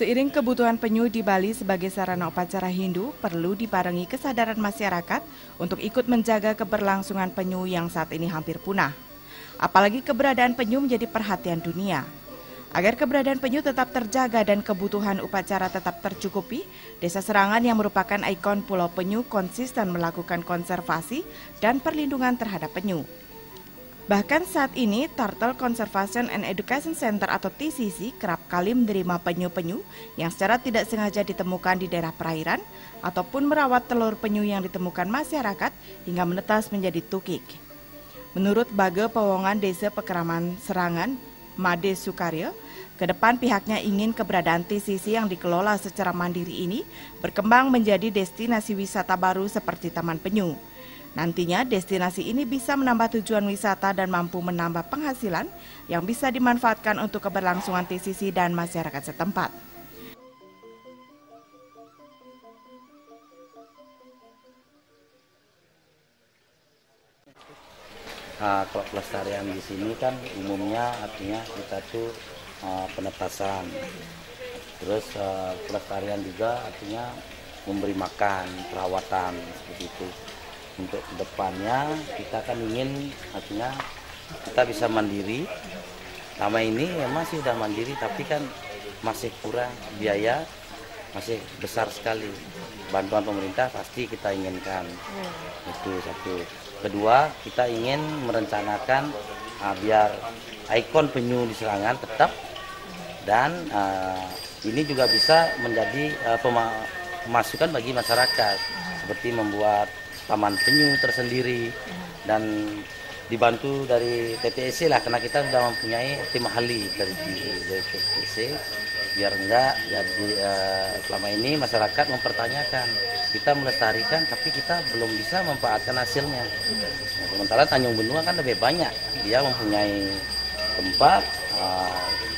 Seiring kebutuhan penyu di Bali sebagai sarana upacara Hindu, perlu dibarengi kesadaran masyarakat untuk ikut menjaga keberlangsungan penyu yang saat ini hampir punah. Apalagi keberadaan penyu menjadi perhatian dunia. Agar keberadaan penyu tetap terjaga dan kebutuhan upacara tetap tercukupi, Desa Serangan yang merupakan ikon Pulau Penyu konsisten melakukan konservasi dan perlindungan terhadap penyu. Bahkan saat ini, Turtle Conservation and Education Center atau TCC kerap kali menerima penyu-penyu yang secara tidak sengaja ditemukan di daerah perairan ataupun merawat telur penyu yang ditemukan masyarakat hingga menetas menjadi tukik. Menurut Bage Powongan Desa Pekeraman Serangan, Made Sukaryo, ke depan pihaknya ingin keberadaan TCC yang dikelola secara mandiri ini berkembang menjadi destinasi wisata baru seperti Taman Penyu. Nantinya destinasi ini bisa menambah tujuan wisata dan mampu menambah penghasilan yang bisa dimanfaatkan untuk keberlangsungan TCC dan masyarakat setempat. Kalau pelestarian di sini kan umumnya artinya kita tuh penetasan, terus pelestarian juga artinya memberi makan, perawatan seperti itu. Untuk kedepannya kita kan ingin artinya kita bisa mandiri. Lama ini memang sih sudah mandiri, tapi kan masih kurang biaya, masih besar sekali. Bantuan pemerintah pasti kita inginkan. Itu satu. Kedua, kita ingin merencanakan biar ikon penyu di Serangan tetap, dan ini juga bisa menjadi pemasukan bagi masyarakat, seperti membuat taman penyu tersendiri dan dibantu dari TTC lah, karena kita sudah mempunyai tim ahli dari TTC. Biar enggak jadi selama ini masyarakat mempertanyakan, kita melestarikan tapi kita belum bisa memanfaatkan hasilnya. Sementara Tanjung Benua kan lebih banyak, dia mempunyai tempat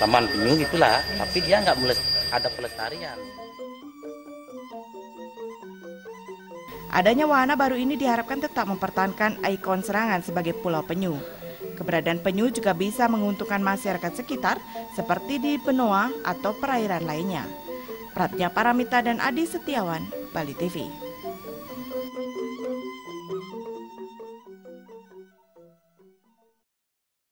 taman penyu gitulah, tapi dia nggak ada pelestarian. Adanya wahana baru ini diharapkan tetap mempertahankan ikon Serangan sebagai Pulau Penyu. Keberadaan penyu juga bisa menguntungkan masyarakat sekitar seperti di Benoa atau perairan lainnya. Pratnya Paramita dan Adi Setiawan, Bali TV.